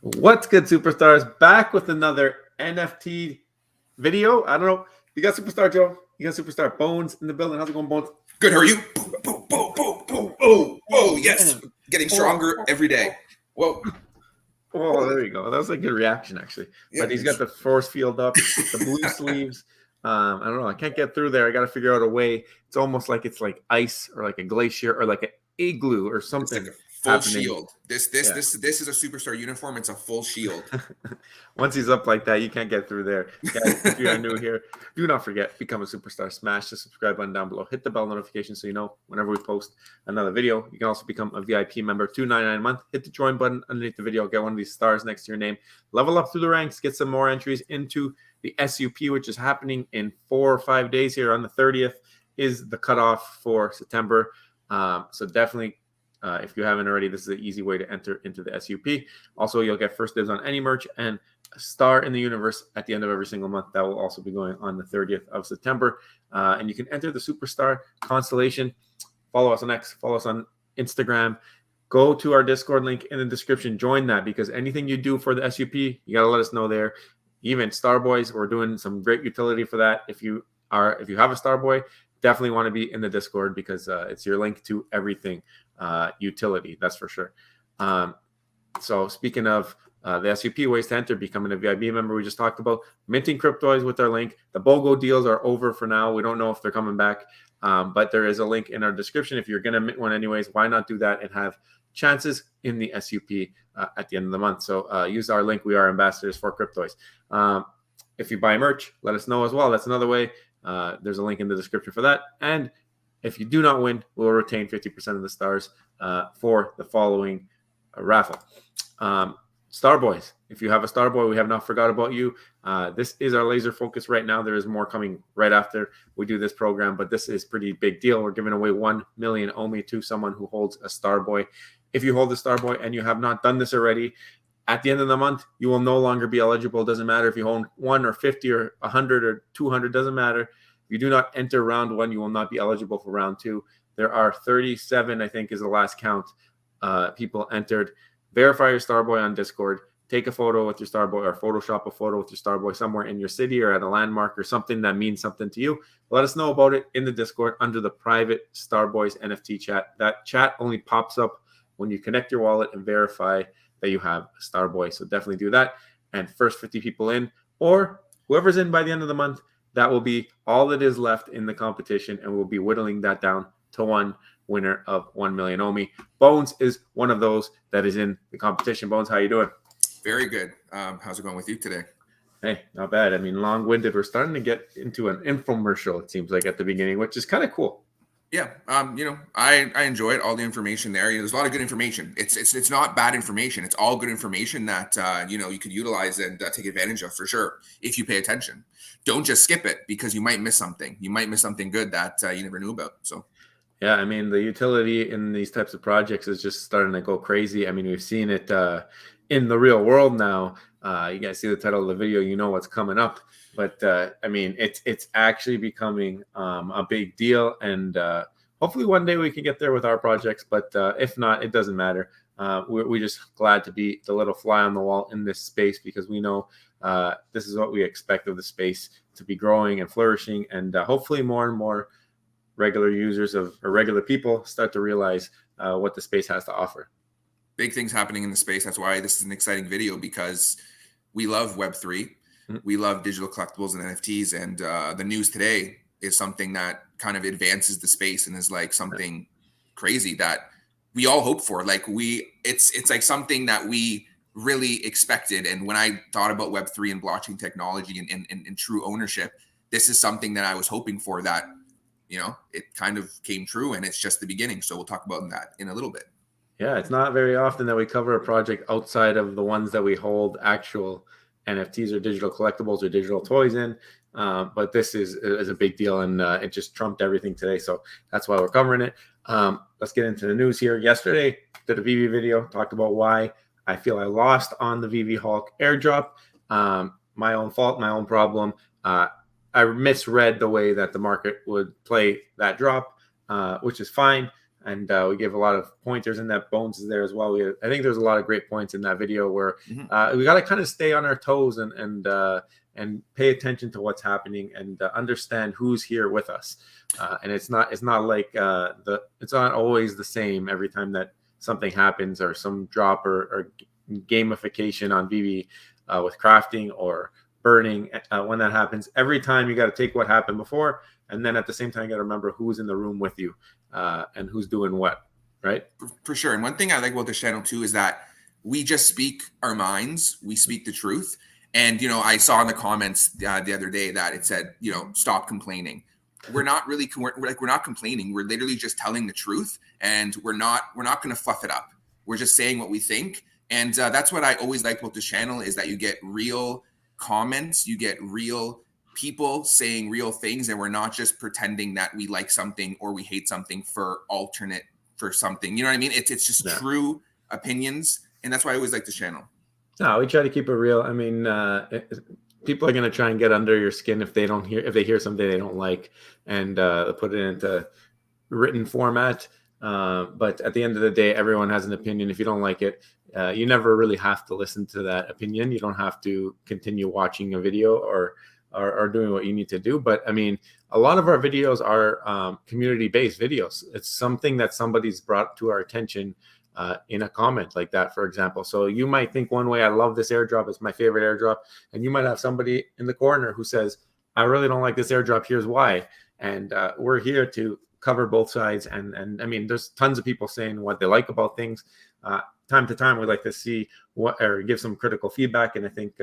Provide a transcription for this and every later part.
What's good, superstars? Back with another NFT video. I don't know. You got Superstar Joe. You got Superstar Bones in the building. How's it going, Bones? Good. How are you? Boom, boom, boom, boom, boom. Oh, yes. Getting stronger every day. Whoa. Oh, there you go. That was a good reaction, actually. Yeah, But he's got the force field up, the blue sleeves. I don't know. I can't get through there. I got to figure out a way. It's almost like it's like ice or like a glacier or like an igloo or something. It's like a full happening. shield. This is a superstar uniform. It's a full shield. Once he's up like that, you can't get through there. Guys, if you are new here, do not forget, become a superstar. Smash the subscribe button down below. Hit the bell notification so you know whenever we post another video. You can also become a VIP member, $2.99 a month. Hit the join button underneath the video. Get one of these stars next to your name. Level up through the ranks. Get some more entries into the SUP, which is happening in 4 or 5 days here. On the 30th is the cutoff for September. So definitely, if you haven't already, this is an easy way to enter into the SUP. Also, you'll get first dibs on any merch and a star in the universe at the end of every single month. That will also be going on the 30th of September. And you can enter the Superstar Constellation. Follow us on X. Follow us on Instagram. Go to our Discord link in the description. Join that, because anything you do for the SUP, you got to let us know there. Even Starboys, we're doing some great utility for that. If you have a Starboy, definitely want to be in the Discord, because it's your link to everything utility, that's for sure. So speaking of the SUP, ways to enter, becoming a VIP member, we just talked about minting Cryptoys with our link. The BOGO deals are over for now. We don't know if they're coming back, but there is a link in our description. If you're going to mint one anyways, why not do that and have chances in the SUP at the end of the month? So use our link. We are ambassadors for Cryptoys. If you buy merch, let us know as well. That's another way. There's a link in the description for that. And if you do not win, we'll retain 50% of the stars for the following raffle. Starboys, if you have a Starboy, we have not forgot about you. This is our laser focus right now. There is more coming right after we do this program, but this is pretty big deal. We're giving away 1 million OMI to someone who holds a Starboy. If you hold a Starboy and you have not done this already, at the end of the month, you will no longer be eligible. Doesn't matter if you own 1 or 50 or 100 or 200, doesn't matter. If you do not enter round 1, you will not be eligible for round 2. There are 37, I think is the last count, people entered. Verify your Starboy on Discord. Take a photo with your Starboy, or Photoshop a photo with your Starboy somewhere in your city or at a landmark or something that means something to you. Let us know about it in the Discord under the private Starboys NFT chat. That chat only pops up when you connect your wallet and verify that you have a Starboy. So definitely do that. And first 50 people in, or whoever's in by the end of the month, that will be all that is left in the competition, and we'll be whittling that down to one winner of 1 million OMI. Bones is one of those that is in the competition. Bones, how you doing? Very good. How's it going with you today? Hey, not bad. I mean, long-winded. We're starting to get into an infomercial, it seems like, at the beginning, which is kind of cool. Yeah. I enjoy it. All the information there. There's a lot of good information. It's not bad information. It's all good information that you could utilize and take advantage of for sure if you pay attention. Don't just skip it, because you might miss something. You might miss something good that you never knew about. So. Yeah, I mean, the utility in these types of projects is just starting to go crazy. I mean, we've seen it in the real world now. You guys see the title of the video, you know what's coming up. But I mean, it's actually becoming a big deal, and hopefully one day we can get there with our projects. But if not, it doesn't matter. We're just glad to be the little fly on the wall in this space, because we know this is what we expect of the space to be growing and flourishing, and hopefully more and more regular users or regular people start to realize what the space has to offer. Big things happening in the space. That's why this is an exciting video, because we love Web3. We love digital collectibles and NFTs, and the news today is something that kind of advances the space and is like something crazy that we all hope for. Like it's like something that we really expected. And when I thought about Web3 and blockchain technology and true ownership, this is something that I was hoping for, that it kind of came true, and it's just the beginning. So we'll talk about that in a little bit. Yeah, it's not very often that we cover a project outside of the ones that we hold actual NFTs or digital collectibles or digital toys in. But this is a big deal, and it just trumped everything today. So that's why we're covering it. Let's get into the news here. Yesterday, did a veve video, talked about why I feel I lost on the veve Hulk airdrop. My own fault, my own problem. I misread the way that the market would play that drop, which is fine. and we gave a lot of pointers in that. Bones is there as well. I think there's a lot of great points in that video where we got to kind of stay on our toes and pay attention to what's happening and understand who's here with us. And it's not like it's not always the same every time that something happens or some drop or gamification on veve with crafting or burning. When that happens, every time you got to take what happened before, and then at the same time you got to remember who's in the room with you and who's doing what, right? For sure. And one thing I like about this channel too is that we just speak our minds, we speak the truth. And I saw in the comments the other day that it said, stop complaining. We're not really we're not complaining. We're literally just telling the truth, and we're not going to fluff it up. We're just saying what we think, and that's what I always like about this channel is that you get real comments, you get real people saying real things, and we're not just pretending that we like something or we hate something for something. You know what I mean? It's just true opinions, and that's why I always like this channel. No, we try to keep it real. I mean, people are going to try and get under your skin if they hear something they don't like, and put it into written format. But at the end of the day, everyone has an opinion. If you don't like it, you never really have to listen to that opinion. You don't have to continue watching a video or doing what you need to do. But I mean, a lot of our videos are community-based videos. It's something that somebody's brought to our attention in a comment like that, for example. So you might think one way, I love this airdrop, it's my favorite airdrop, and you might have somebody in the corner who says, I really don't like this airdrop, here's why. And we're here to cover both sides. And I mean, there's tons of people saying what they like about things. Time to time, we like to see or give some critical feedback, and I think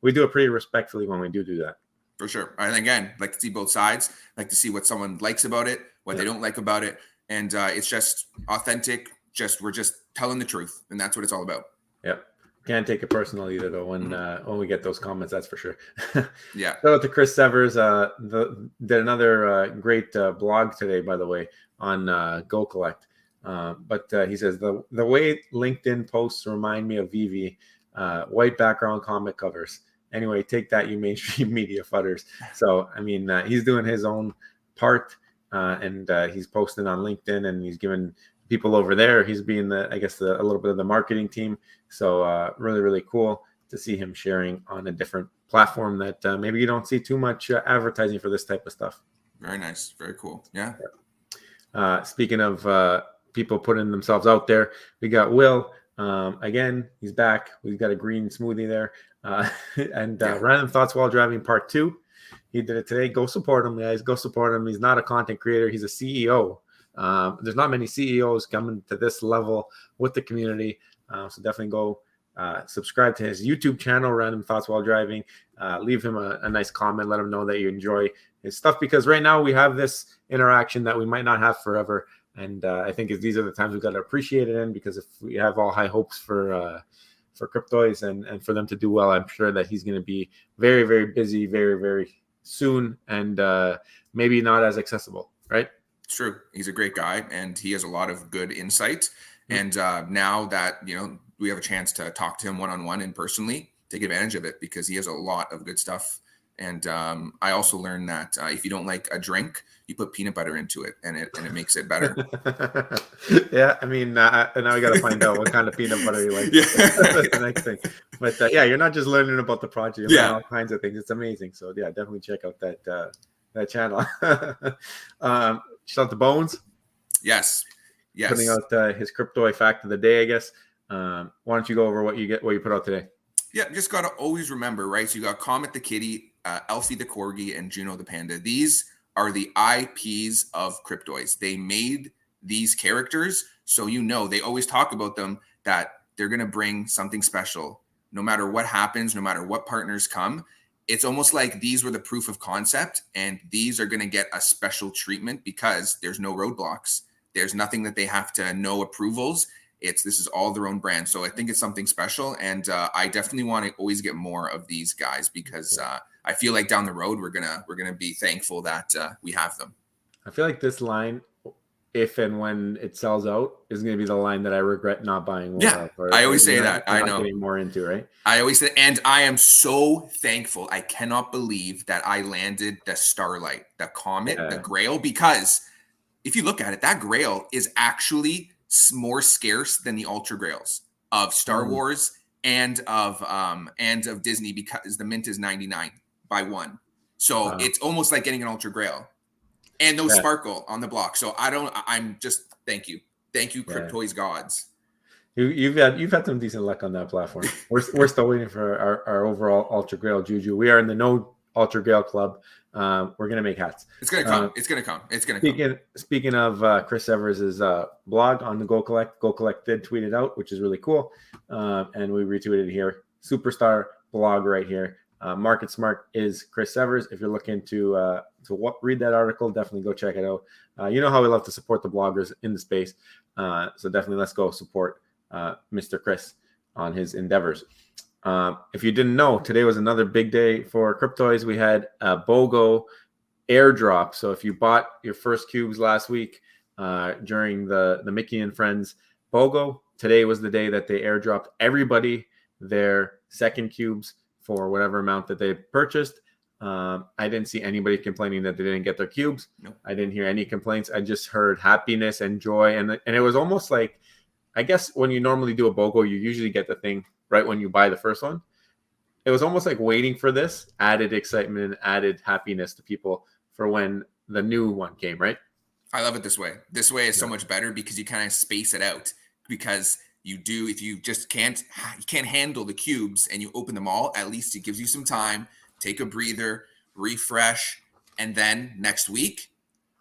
we do it pretty respectfully when we do that. For sure. And again, like to see both sides, like to see what someone likes about it, what they don't like about it, and it's just authentic. We're just telling the truth, and that's what it's all about. Yep. Can't take it personal either, though, when we get those comments, that's for sure. Yeah. Shout out to Chris Severs. Did another great blog today, by the way, on Go Collect. But he says the way LinkedIn posts remind me of veve, white background comic covers. Anyway, take that, you mainstream media fudders. So I mean, he's doing his own part, and he's posting on LinkedIn, and he's giving people over there. He's being a little bit of the marketing team. So really, really cool to see him sharing on a different platform that maybe you don't see too much advertising for this type of stuff. Very nice. Very cool. Yeah. Speaking of people putting themselves out there, we got Will. Again, he's back. We've got a green smoothie there. And Random Thoughts While Driving Part 2. He did it today. Go support him, guys. Go support him. He's not a content creator. He's a CEO. There's not many CEOs coming to this level with the community. So definitely go subscribe to his YouTube channel, Random Thoughts While Driving. Leave him a nice comment. Let him know that you enjoy his stuff, because right now we have this interaction that we might not have forever. And I think these are the times we've got to appreciate it in, because if we have all high hopes for Cryptoys and for them to do well, I'm sure that he's going to be very, very busy very, very soon, and maybe not as accessible, right? It's true. He's a great guy, and he has a lot of good insight. And now that, we have a chance to talk to him one-on-one and personally, take advantage of it, because he has a lot of good stuff. And I also learned that if you don't like a drink, you put peanut butter into it, and it makes it better. Yeah, I mean, now we got to find out what kind of peanut butter you like. Yeah. That's the next thing. But yeah, you're not just learning about the project. You're learning all kinds of things. It's amazing. So yeah, definitely check out that channel. Shout out to Bones. Yes. Putting out his Cryptoy fact of the day, I guess. Why don't you go over what you put out today? Yeah, just got to always remember, right? So you got Comet the kitty, Elfie the corgi, and Juno the panda. These are the IPs of Cryptoys. They made these characters, so they always talk about them, that they're going to bring something special. No matter what happens, no matter what partners come, it's almost like these were the proof of concept, and these are going to get a special treatment because there's no roadblocks. There's nothing that they have to, no approvals. This is all their own brand. So I think it's something special. And I definitely want to always get more of these guys, because I feel like down the road, we're going to be thankful that we have them. I feel like this line, if and when it sells out, is going to be the line that I regret not buying more of. I always say that. I know. Getting more into, right? I always say, and I am so thankful. I cannot believe that I landed the Starlight, the Comet, the Grail, because if you look at it, that Grail is actually more scarce than the Ultra Grails of Star Wars and of Disney, because the mint is 99 by one. So it's almost like getting an Ultra Grail, and those sparkle on the block. So I'm just thank you, Cryptoys gods. You've had some decent luck on that platform. We're still waiting for our overall Ultra Grail Juju. We are in the No Ultra Grail Club. We're gonna make hats. It's gonna come. It's gonna come. Speaking of Chris Evers' blog on the Go Collect did tweet it out, which is really cool, and we retweeted it here. Superstar blog right here. Market Smart is Chris Evers. If you're looking to read that article, definitely go check it out. You know how we love to support the bloggers in the space, so definitely let's go support Mr. Chris on his endeavors. If you didn't know, today was another big day for Cryptoys. We had a BOGO airdrop. So if you bought your first cubes last week during the Mickey and Friends BOGO, today was the day that they airdropped everybody their second cubes for whatever amount that they purchased. I didn't see anybody complaining that they didn't get their cubes. Nope. I didn't hear any complaints. I just heard happiness and joy. And it was almost like, I guess when you normally do a BOGO, you usually get the thing right when you buy the first one. It was almost like waiting for this added excitement, added happiness to people for when the new one came, right? I love it this way. This way is so much better because you kind of space it out. Because if you just can't handle the cubes and you open them all, at least it gives you some time, take a breather, refresh, and then next week,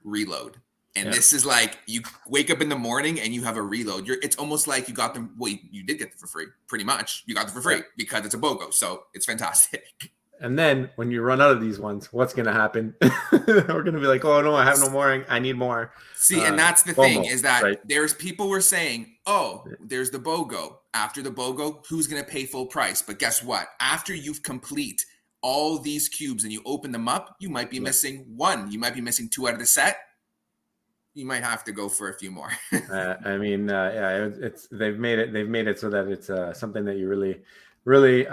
reload. And this is like you wake up in the morning and you have a reload. It's almost like you got them. Well, you did get them for free, pretty much. You got them for free because it's a BOGO. So it's fantastic. And then when you run out of these ones, what's going to happen? We're going to be like, oh, no, I have no more. I need more. See, and that's the thing is that there's people were saying, oh, there's the BOGO. After the BOGO, who's going to pay full price? But guess what? After you've complete all these cubes and you open them up, you might be missing one. You might be missing two out of the set. You might have to go for a few more. They've made it so that it's something that you really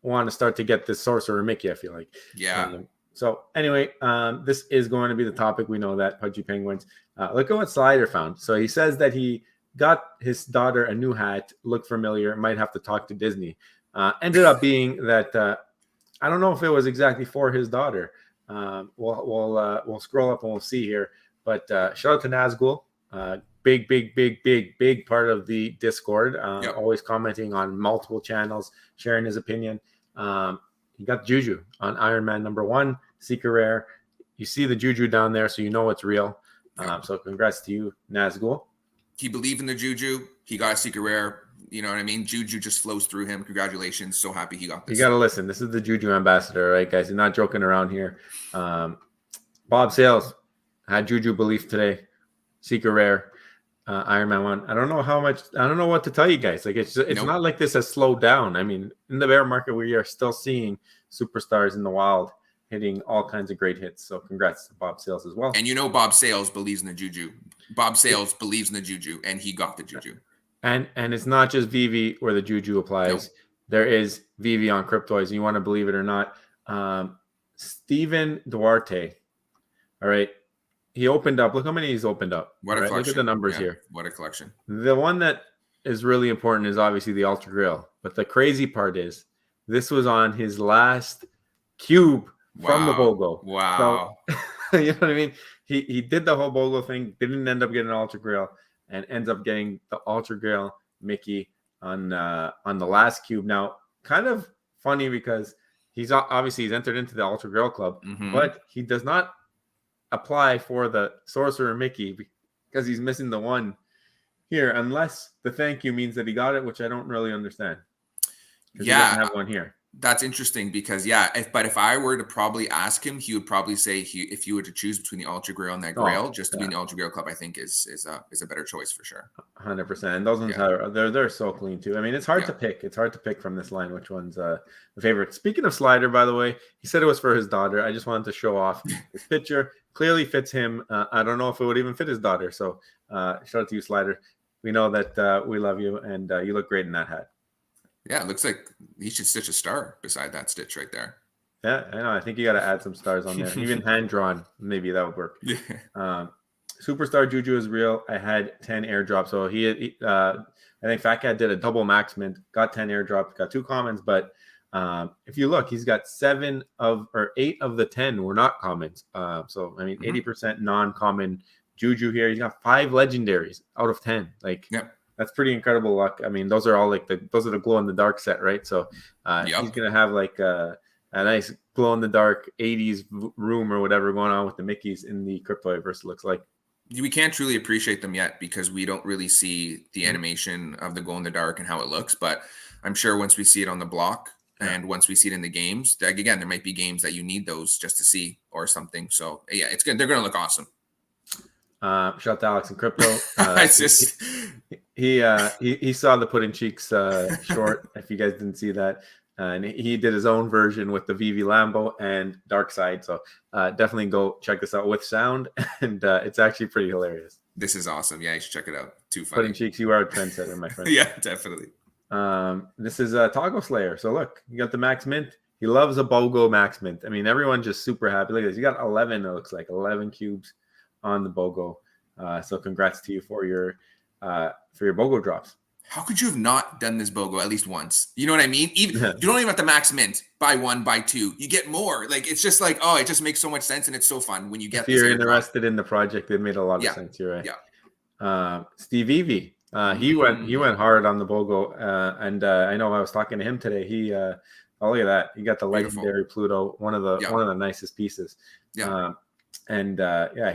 want to start to get this Sorcerer Mickey, I feel like. So anyway, this is going to be the topic. We know that Pudgy Penguins. Look at what Slider found. So he says that he got his daughter a new hat, looked familiar, might have to talk to Disney. Ended up being that I don't know if it was exactly for his daughter. We'll scroll up and we'll see here. But shout out to Nazgul, big part of the Discord, always commenting on multiple channels, sharing his opinion. He got the Juju on Iron Man #1, Secret Rare. You see the Juju down there, so you know it's real. So congrats to you, Nazgul. He believed in the Juju. He got a Secret Rare. You know what I mean? Juju just flows through him. Congratulations. So happy he got this. You got to listen. This is the Juju ambassador, right, guys? You're not joking around here. Bob Sales had Juju belief today. Secret Rare, Iron Man 1. I don't know what to tell you guys. Like it's not like this has slowed down. I mean, in the bear market, we are still seeing superstars in the wild hitting all kinds of great hits. So congrats to Bob Sales as well. And you know Bob Sales believes in the Juju. Bob Sales believes in the Juju, and he got the Juju. And it's not just veve where the Juju applies. Nope. There is veve on Cryptoys. You want to believe it or not. Steven Duarte. All right. He opened up. Look how many he's opened up. What a collection. Look at the numbers here. What a collection. The one that is really important is obviously the Ultra Grail. But the crazy part is this was on his last cube from the BOGO. Wow. So, you know what I mean? He did the whole BOGO thing, didn't end up getting an Ultra Grail, and ends up getting the Ultra Grail Mickey on the last cube. Now, kind of funny because he's entered into the Ultra Grail Club, but he does not apply for the Sorcerer Mickey because he's missing the one here, unless the thank you means that he got it, which I don't really understand. He doesn't have one here. That's interesting because if I were to probably ask him, he would probably say if you were to choose between the Ultra Grail and that Grail, just to be in the Ultra Grail Club, I think is a better choice for sure. 100%. And those ones they're so clean too. I mean, it's hard to pick. It's hard to pick from this line which one's the favorite. Speaking of Slider, by the way, he said it was for his daughter. I just wanted to show off his picture. Clearly fits him. I don't know if it would even fit his daughter. So shout out to you, Slider. We know that we love you, and you look great in that hat. Yeah, it looks like he should stitch a star beside that stitch right there. Yeah, I know. I think you got to add some stars on there. Even hand drawn, maybe that would work. Yeah. Superstar Juju is real. I had 10 airdrops. So I think Fat Cat did a double max mint, got 10 airdrops, got 2 commons. But if you look, he's got 8 of the 10 were not commons. So I mean, 80% non-common Juju here. He's got 5 legendaries out of 10. Like, that's pretty incredible luck. I mean, those are all like those are the glow in the dark set, right? So he's gonna have like a nice glow in the dark 80s room or whatever going on with the Mickeys in the Cryptoverse. Looks like. We can't truly appreciate them yet because we don't really see the animation of the glow in the dark and how it looks. But I'm sure once we see it on the block and once we see it in the games, again, there might be games that you need those just to see or something. So yeah, it's good. They're going to look awesome. Shout out to Alex and Crypto. It's just he saw the Pudding Cheeks short. If you guys didn't see that, and he did his own version with the veve Lambo and Dark Side. So definitely go check this out with sound, and it's actually pretty hilarious. This is awesome. Yeah, you should check it out. Too funny. Pudding Cheeks, you are a trendsetter, my friend. Yeah, definitely. This is Toggle Slayer. So look, you got the max mint. He loves a BOGO max mint. I mean, everyone's just super happy. Look at this. You got 11. It looks like 11 cubes on the BOGO. So congrats to you for your BOGO drops. How could you have not done this BOGO at least once? You know what I mean? Even you don't even have to max mint. Buy 1, buy 2. You get more. Like, it's just like, oh, it just makes so much sense, and it's so fun when you get. If you're interested in the project, it made a lot of sense. You're right. Yeah. Steve Evie, he went hard on the BOGO, and I know I was talking to him today. He oh, look at that. You got the legendary Pluto, one of the nicest pieces. Yeah. And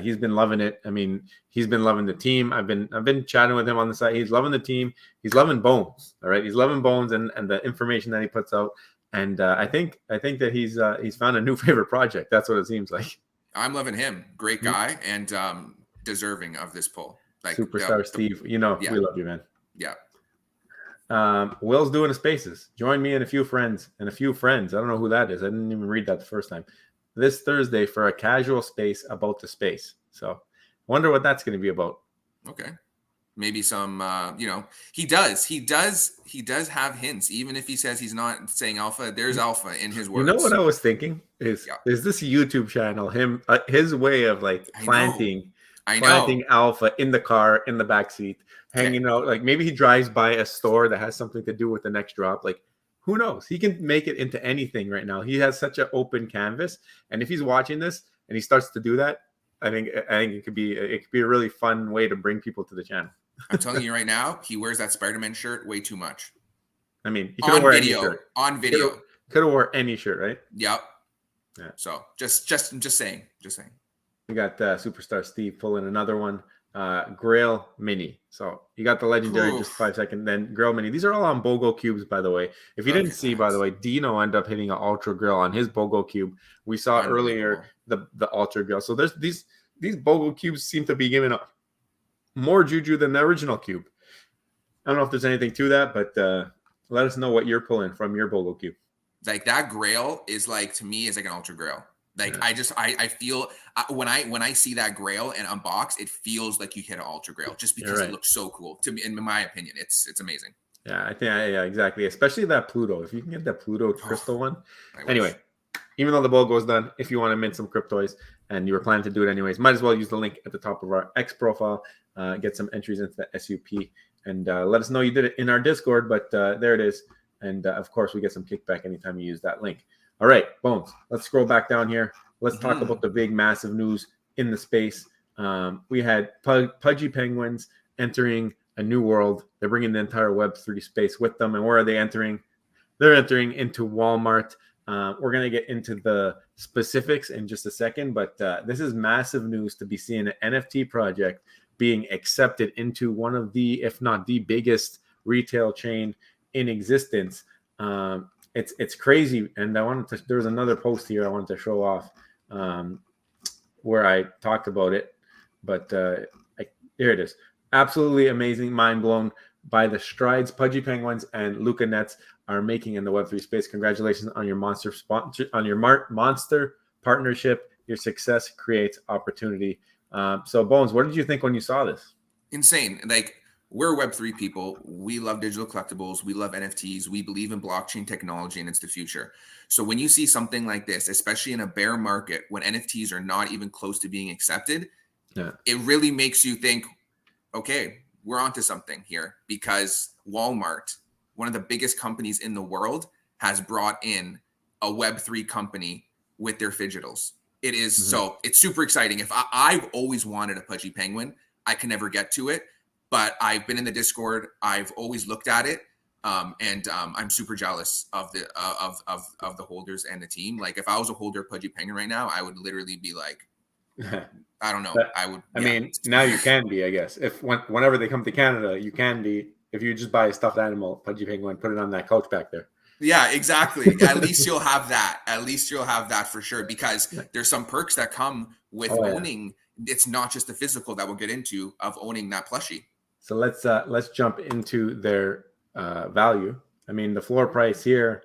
he's been loving it. I mean, he's been loving the team. I've been chatting with him on the side. He's loving the team. He's loving Bones. All right, he's loving Bones and the information that he puts out. And I think that he's found a new favorite project. That's what it seems like. I'm loving him. Great guy and deserving of this pull. Like Superstar Steve. We love you, man. Yeah. Will's doing a spaces. Join me and a few friends. I don't know who that is. I didn't even read that the first time. This Thursday for a casual space about the space. So wonder what that's going to be about. Okay. Maybe some, he does have hints. Even if he says he's not saying alpha, there's alpha in his words. You know what I was thinking is this YouTube channel, his way of like planting alpha in the car, in the back seat, hanging out. Like maybe he drives by a store that has something to do with the next drop. Like, who knows? He can make it into anything right now. He has such an open canvas, and if he's watching this and he starts to do that, I think it could be a really fun way to bring people to the channel. I'm telling you right now, he wears that Spider-Man shirt way too much. I mean, he could wear any shirt. On video, could have wore any shirt, right? Yep. Yeah. So just saying. We got Superstar Steve pulling another one. Grail Mini. So you got the legendary just 5 seconds, then Grail Mini. These are all on BOGO cubes, by the way. If you didn't see, by the way, Dino ended up hitting an Ultra Grail on his BOGO cube. We saw earlier the Ultra Grail. So there's these BOGO cubes seem to be giving up more juju than the original cube. I don't know if there's anything to that, but let us know what you're pulling from your BOGO cube. Like that Grail is like, to me, is like an Ultra Grail. Like I feel when I see that Grail and unbox, it feels like you hit an Ultra Grail just because it looks so cool to me. In my opinion, it's amazing. Yeah, I think exactly. Especially that Pluto. If you can get that Pluto crystal one. Anyway, even though the BOGO is done, if you want to mint some Cryptoys and you were planning to do it anyways, might as well use the link at the top of our X profile. Get some entries into the SUP and let us know you did it in our Discord. But there it is. And of course, we get some kickback anytime you use that link. All right, Bones, let's scroll back down here. Let's talk about the big, massive news in the space. We had Pudgy Penguins entering a new world. They're bringing the entire Web3 space with them. And where are they entering? They're entering into Walmart. We're going to get into the specifics in just a second, but this is massive news to be seeing an NFT project being accepted into one of the, if not the biggest retail chain in existence. It's crazy, and there was another post here I wanted to show off where I talked about it, but here it is. Absolutely amazing, mind blown by the strides Pudgy Penguins and Luca Nets are making in the Web3 space. Congratulations on your monster partnership. Your success creates opportunity. So Bones, what did you think when you saw this? Insane. Like, we're Web3 people. We love digital collectibles. We love NFTs. We believe in blockchain technology and it's the future. So when you see something like this, especially in a bear market, when NFTs are not even close to being accepted, Yeah. it really makes you think, okay, we're onto something here, because Walmart, one of the biggest companies in the world, has brought in a Web3 company with their fidgetals. It is so it's super exciting. If I've always wanted a Pudgy Penguin, I can never get to it, but I've been in the Discord. I've always looked at it, and I'm super jealous of the of the holders and the team. Like, if I was a holder of Pudgy Penguin right now, I would literally be like, I don't know. But, I would. I mean, now you can be, I guess. If whenever they come to Canada, you can be. If you just buy a stuffed animal, Pudgy Penguin, put it on that couch back there. Yeah, exactly. At least you'll have that. At least you'll have that for sure, because there's some perks that come with owning. It's not just the physical that we'll get into of owning that plushie. So let's jump into their value. I mean, the floor price here,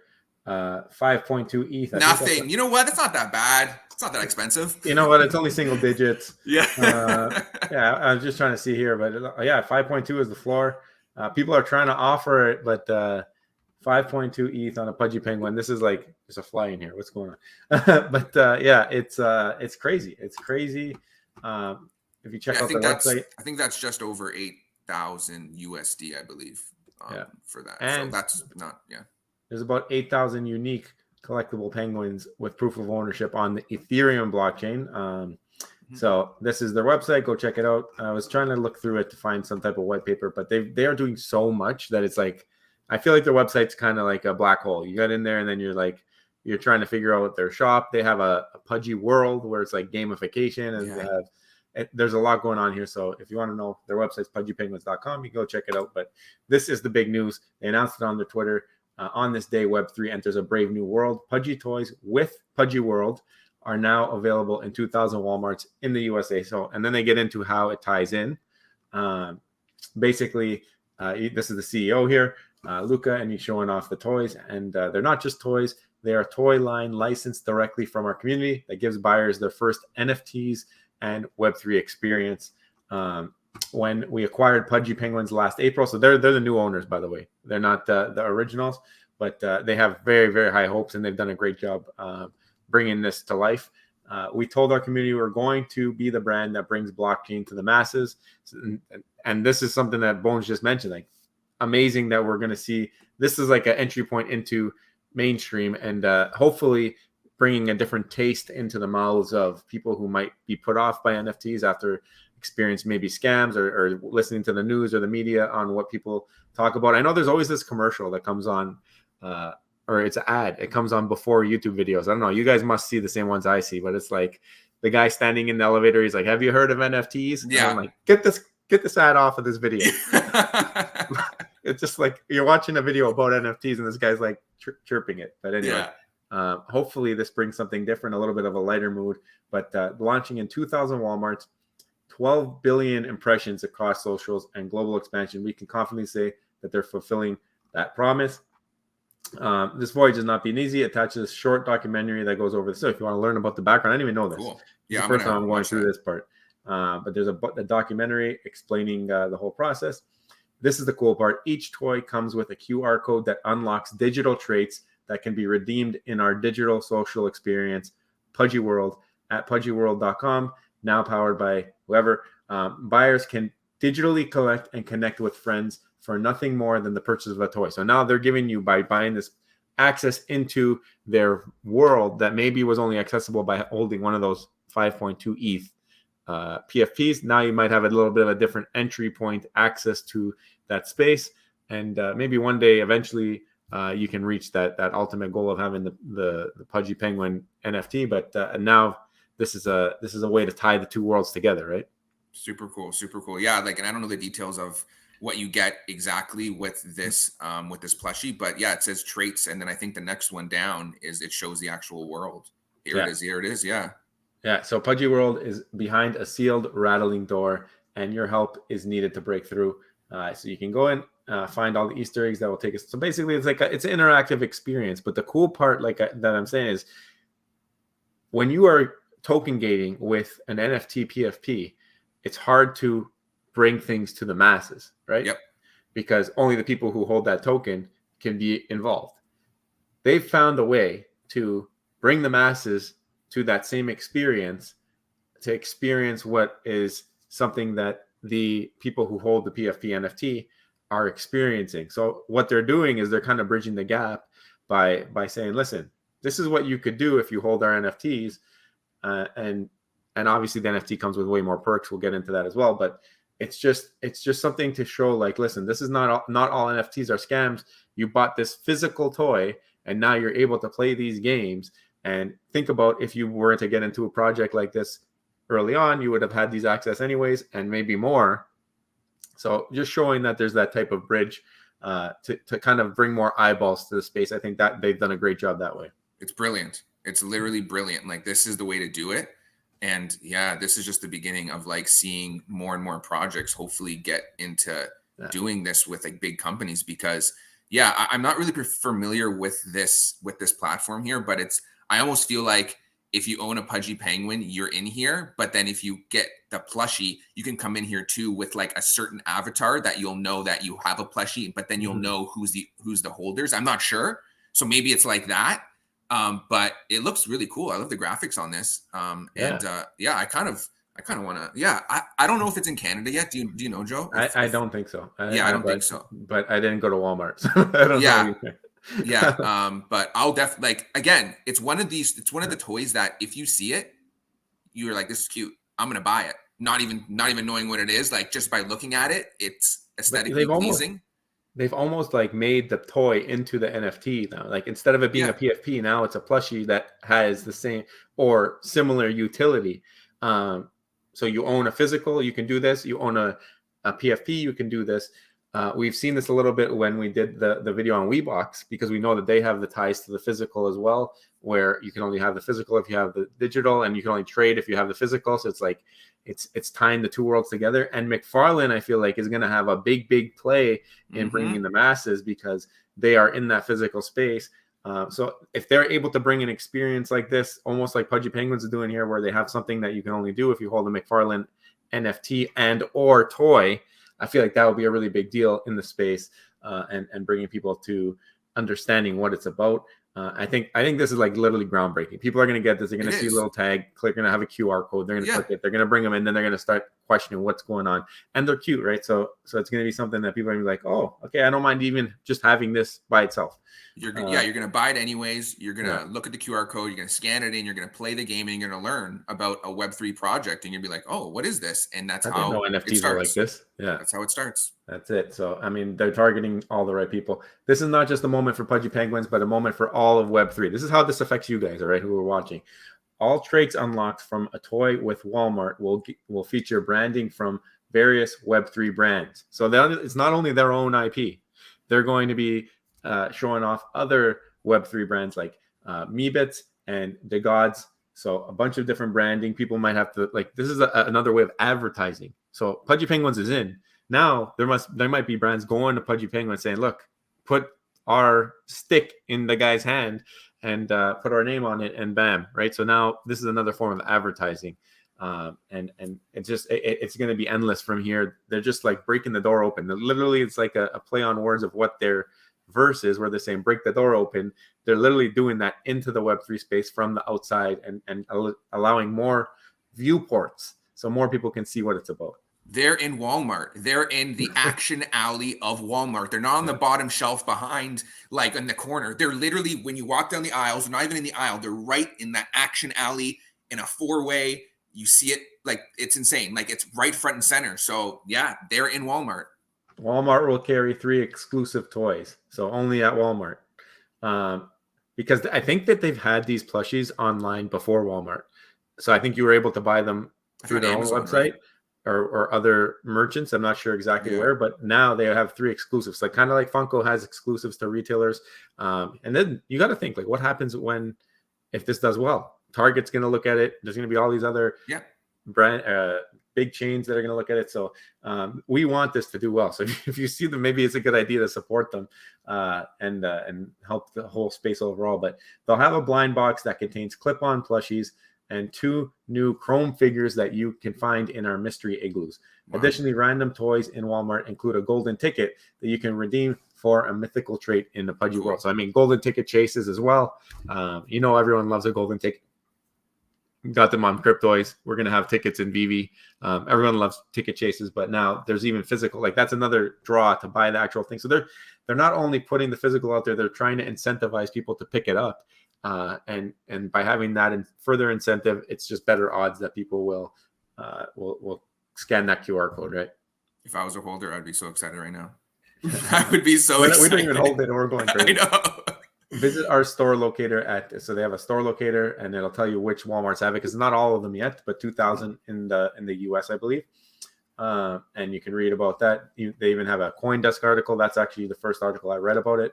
5.2 ETH. Nothing. You know what? It's not that bad. It's not that expensive. You know what? It's only single digits. Yeah. Yeah. I was just trying to see here, but yeah, 5.2 is the floor. People are trying to offer it, but 5.2 ETH on a Pudgy Penguin. This is like, there's a fly in here. What's going on? But yeah, it's crazy. It's crazy. If you check out the website, I think that's just over 8,000 USD, I believe. For that. And so that's not, there's about 8,000 unique collectible penguins with proof of ownership on the Ethereum blockchain. So this is their website. Go check it out. I was trying to look through it to find some type of white paper, but they are doing so much that it's like, I feel like their website's kind of like a black hole. You got in there and then you're trying to figure out their shop. They have a Pudgy world where it's like gamification, and there's a lot going on here. So if you want to know, their website's pudgypenguins.com. You can go check it out. But this is the big news. They announced it on their Twitter. On this day, Web3 enters a brave new world. Pudgy toys with Pudgy World are now available in 2,000 Walmarts in the USA. So, and then they get into how it ties in. Basically, this is the CEO here, Luca, and he's showing off the toys. And they're not just toys. They are toy line licensed directly from our community that gives buyers their first NFTs and Web3 experience. When we acquired Pudgy Penguins last April, so they're the new owners, by the way. They're not the originals, but they have very, very high hopes, and they've done a great job bringing this to life. We told our community we're going to be the brand that brings blockchain to the masses, and this is something that Bones just mentioned. Like, amazing that we're going to see this is like an entry point into mainstream, and hopefully bringing a different taste into the mouths of people who might be put off by NFTs after experience maybe scams or listening to the news or the media on what people talk about. I know there's always this commercial that comes on, or it's an ad. It comes on before YouTube videos. I don't know. You guys must see the same ones I see, but it's like the guy standing in the elevator. He's like, "Have you heard of NFTs?" Yeah. And I'm like, get this ad off of this video. It's just like you're watching a video about NFTs and this guy's like chirping it. But anyway, hopefully this brings something different, a little bit of a lighter mood. But launching in 2,000 Walmarts, 12 billion impressions across socials, and global expansion, we can confidently say that they're fulfilling that promise. This voyage has not been easy. It attaches a short documentary that goes over this. So if you want to learn about the background, I didn't even know this. Cool. Yeah, the first time I'm going through this part. But there's a documentary explaining the whole process. This is the cool part. Each toy comes with a QR code that unlocks digital traits that can be redeemed in our digital social experience, Pudgy World, at pudgyworld.com, now powered by whoever. Buyers can digitally collect and connect with friends for nothing more than the purchase of a toy. So now they're giving you, by buying this, access into their world that maybe was only accessible by holding one of those 5.2 ETH PFPs. Now you might have a little bit of a different entry point access to that space, and maybe one day eventually you can reach that ultimate goal of having the Pudgy Penguin NFT. But now this is a way to tie the two worlds together, right? Super cool. Yeah, like, and I don't know the details of what you get exactly with this plushie, but yeah, it says traits, and then I think the next one down is it shows the actual world. Here it is. Yeah, so Pudgy World is behind a sealed, rattling door, and your help is needed to break through. So you can go in, find all the Easter eggs that will take us. So basically, it's like it's an interactive experience. But the cool part, that I'm saying, is when you are token gating with an NFT PFP, it's hard to bring things to the masses, right? Yep. Because only the people who hold that token can be involved. They've found a way to bring the masses to that same experience to experience what is something that the people who hold the PFP NFT are experiencing. So what they're doing is they're kind of bridging the gap by saying, listen, this is what you could do if you hold our NFTs, and obviously the NFT comes with way more perks. We'll get into that as well, but it's just something to show, like, listen, this is not all NFTs are scams. You bought this physical toy, and now you're able to play these games. And think about if you were to get into a project like this early on, you would have had these access anyways, and maybe more. So just showing that there's that type of bridge to kind of bring more eyeballs to the space. I think that they've done a great job that way. It's brilliant. It's literally brilliant. Like, this is the way to do it. And yeah, this is just the beginning of like seeing more and more projects hopefully get into doing this with like big companies, because I'm not really familiar with this platform here, but I almost feel like if you own a Pudgy Penguin, you're in here. But then if you get the plushie, you can come in here too with like a certain avatar that you'll know that you have a plushie, but then you'll know who's the holders. I'm not sure. So maybe it's like that. But it looks really cool. I love the graphics on this. I kind of want to, I don't know if it's in Canada yet. Do you know, Joe? I don't think so. I don't think so. But I didn't go to Walmart, so I don't know anything. But I'll definitely, like, again, it's one of the toys that if you see it, you're like, this is cute, I'm going to buy it. Not even knowing what it is, like just by looking at it, it's aesthetically pleasing. They've almost like made the toy into the NFT now. Like, instead of it being a PFP, now it's a plushie that has the same or similar utility. So you own a physical, you can do this. You own a PFP, you can do this. We've seen this a little bit when we did the video on WeBox, because we know that they have the ties to the physical as well, where you can only have the physical if you have the digital, and you can only trade if you have the physical. So it's like it's tying the two worlds together. And McFarlane, I feel like, is going to have a big play in bringing the masses, because they are in that physical space. So if they're able to bring an experience like this, almost like Pudgy Penguins is doing here, where they have something that you can only do if you hold a McFarlane NFT and or toy, I feel like that would be a really big deal in the space, and bringing people to understanding what it's about. I think this is like literally groundbreaking. People are going to get this. They're going to see a little tag, they're going to have a QR code. They're going to click it. They're going to bring them in. Then they're going to start questioning what's going on. And they're cute, right? So it's going to be something that people are going to be like, oh, okay, I don't mind even just having this by itself. You're going to buy it anyways. You're going to look at the QR code. You're going to scan it in. You're going to play the game, and you're going to learn about a Web3 project. And you'll be like, oh, what is this? And that's how NFTs are like this. Yeah, that's how it starts. That's it. So, I mean, they're targeting all the right people. This is not just a moment for Pudgy Penguins, but a moment for all of Web3. This is how this affects you guys, all right, who are watching. All traits unlocked from a toy with Walmart will feature branding from various Web3 brands. So it's not only their own IP. They're going to be showing off other Web3 brands like Meebits and The Gods. So a bunch of different branding. People might have to, like, this is another way of advertising. So Pudgy Penguins is in. Now there might be brands going to Pudgy Penguins saying, look, put our stick in the guy's hand and put our name on it, and bam, right? So now this is another form of advertising. And it's going to be endless from here. They're just like breaking the door open. Literally, it's like a play on words of what their verse is, where they're saying break the door open. They're literally doing that into the Web3 space from the outside, and allowing more viewports so more people can see what it's about. They're in Walmart. They're in the action alley of Walmart. They're not on the bottom shelf behind, like in the corner. They're literally, when you walk down the aisles, they're not even in the aisle. They're right in that action alley in a 4-way. You see it, like, it's insane. Like, it's right front and center. So yeah, they're in Walmart. Walmart will carry 3 exclusive toys. So only at Walmart. Because I think that they've had these plushies online before Walmart. So I think you were able to buy them through their own website. Right? Or other merchants. I'm not sure exactly where, but now they have 3 exclusives. Like, kind of like Funko has exclusives to retailers. And then you got to think, like, what happens if this does well? Target's going to look at it. There's going to be all these other brand big chains that are going to look at it. So we want this to do well. So if you see them, maybe it's a good idea to support them and help the whole space overall. But they'll have a blind box that contains clip-on plushies and 2 new chrome figures that you can find in our mystery igloos. Wow. Additionally, random toys in Walmart include a golden ticket that you can redeem for a mythical trait in the Pudgy world. So, I mean, golden ticket chases as well. Everyone loves a golden ticket. got them on Cryptoys. We're gonna have tickets in veve. Everyone loves ticket chases, but now there's even physical. Like that's another draw to buy the actual thing. So they're not only putting the physical out there, they're trying to incentivize people to pick it up. And by having that and further incentive, it's just better odds that people will scan that QR code, right? If I was a holder, I'd be so excited right now. I would be so excited. We don't even hold it, and we're going crazy. I know. Visit our store locator so they have a store locator, and it'll tell you which Walmarts have it, because not all of them yet, but 2,000 in the US, I believe. And you can read about that. They even have a CoinDesk article. That's actually the first article I read about it.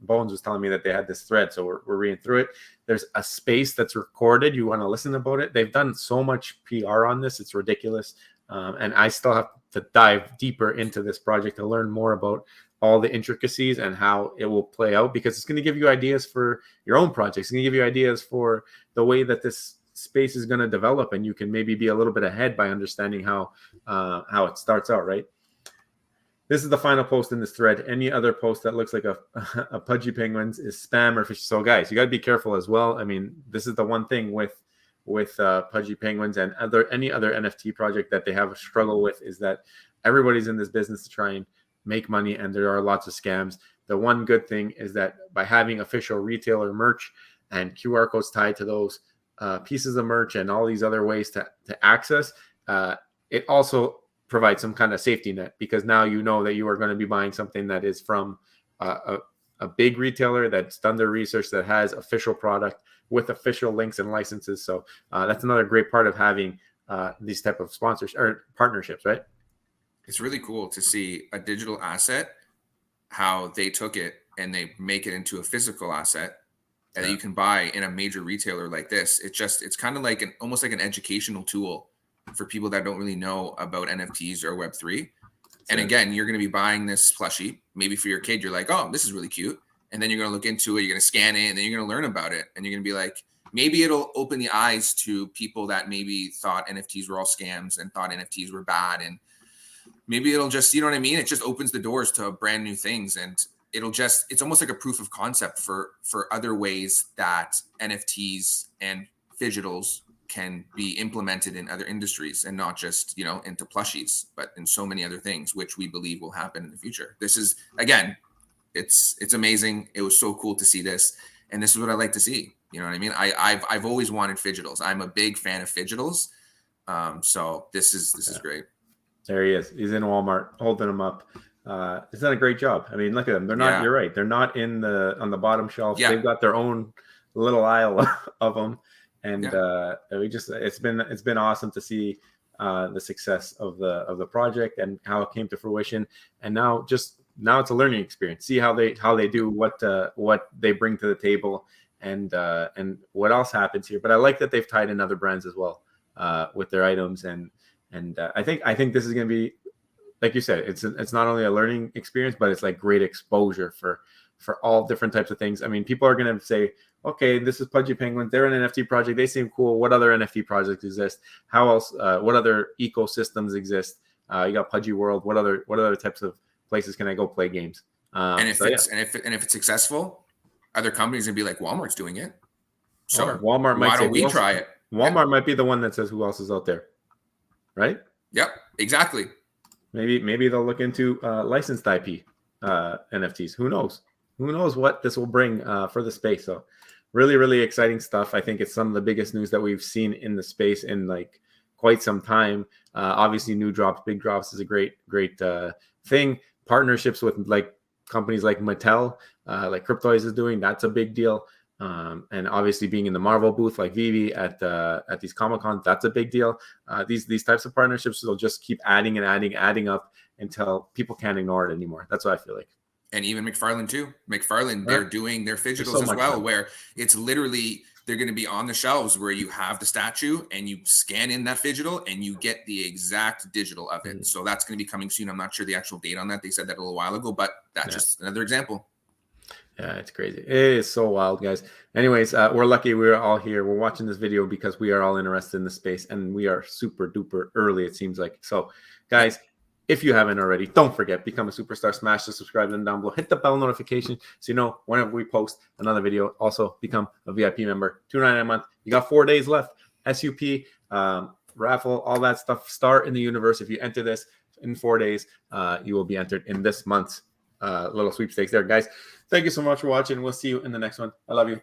Bones was telling me that they had this thread, so we're reading through it. There's a space that's recorded. You want to listen about it. They've done so much PR on this. It's ridiculous. And I still have to dive deeper into this project to learn more about all the intricacies and how it will play out, because it's going to give you ideas for your own projects. It's going to give you ideas for the way that this space is going to develop, and you can maybe be a little bit ahead by understanding how it starts out, right? This is the final post in this thread. Any other post that looks like a Pudgy Penguins is spam or fish. So guys, you got to be careful as well. I mean, this is the one thing with Pudgy Penguins and any other NFT project that they have a struggle with, is that everybody's in this business to try and make money, and there are lots of scams. The one good thing is that by having official retailer merch and QR codes tied to those pieces of merch and all these other ways to access, it also provides some kind of safety net, because now you know that you are going to be buying something that is from a big retailer that's done their research, that has official product with official links and licenses. So that's another great part of having these type of sponsors or partnerships, right? It's really cool to see a digital asset, how they took it and they make it into a physical asset that you can buy in a major retailer like this. It's kind of like almost like an educational tool for people that don't really know about NFTs or Web3. And again, you're going to be buying this plushie. Maybe for your kid, you're like, oh, this is really cute. And then you're going to look into it, you're going to scan it, and then you're going to learn about it. And you're going to be like, maybe it'll open the eyes to people that maybe thought NFTs were all scams and thought NFTs were bad. And maybe it'll just, you know what I mean? It just opens the doors to brand new things. And it's almost like a proof of concept for other ways that NFTs and digitals can be implemented in other industries, and not just, into plushies, but in so many other things, which we believe will happen in the future. This is, again, it's amazing. It was so cool to see this. And this is what I like to see. You know what I mean? I've always wanted digitals. I'm a big fan of digitals. So this is great. There he is. He's in Walmart holding them up. He's done a great job. I mean, look at them. They're not, you're right. They're not on the bottom shelf. Yeah. They've got their own little aisle of them. And it's been awesome to see the success of the project and how it came to fruition. And now it's a learning experience. See how they do what they bring to the table, and what else happens here. But I like that they've tied in other brands as well with their items, and I think this is going to be, like you said, it's not only a learning experience, but it's like great exposure for all different types of things. I mean, people are going to say, okay, this is Pudgy Penguins. They're an NFT project. They seem cool. What other NFT projects exist? How else? What other ecosystems exist? You got Pudgy World. What other types of places can I go play games? And if it's successful, other companies will be like, Walmart's doing it. So Walmart might why don't we try it? Walmart might be the one that says who else is out there, right? Yep, exactly. Maybe they'll look into licensed IP NFTs. Who knows? Who knows what this will bring for the space? So really, really exciting stuff. I think it's some of the biggest news that we've seen in the space in like quite some time. Obviously, new drops, big drops is a great thing. Partnerships with like companies like Mattel, like Cryptoys is doing, that's a big deal. And obviously being in the Marvel booth like veve at these Comic-Cons, that's a big deal. These types of partnerships will just keep adding up until people can't ignore it anymore. That's what I feel like. And even McFarlane too. They're doing their digitals as well, where it's literally, they're going to be on the shelves where you have the statue and you scan in that digital and you get the exact digital of it. So that's going to be coming soon. I'm not sure the actual date on that. They said that a little while ago, but that's just another example. Yeah, it's crazy. It is so wild, guys. Anyways, we're lucky we're all here. We're watching this video because we are all interested in the space, and we are super duper early, it seems like. So, guys, if you haven't already, don't forget, become a superstar. Smash the subscribe button down below. Hit the bell notification so you know whenever we post another video. Also, become a VIP member. $2.99 a month. You got 4 days left. SUP, raffle, all that stuff. Start in the universe. If you enter this in 4 days, you will be entered in this month's little sweepstakes there, guys. Thank you so much for watching. We'll see you in the next one. I love you.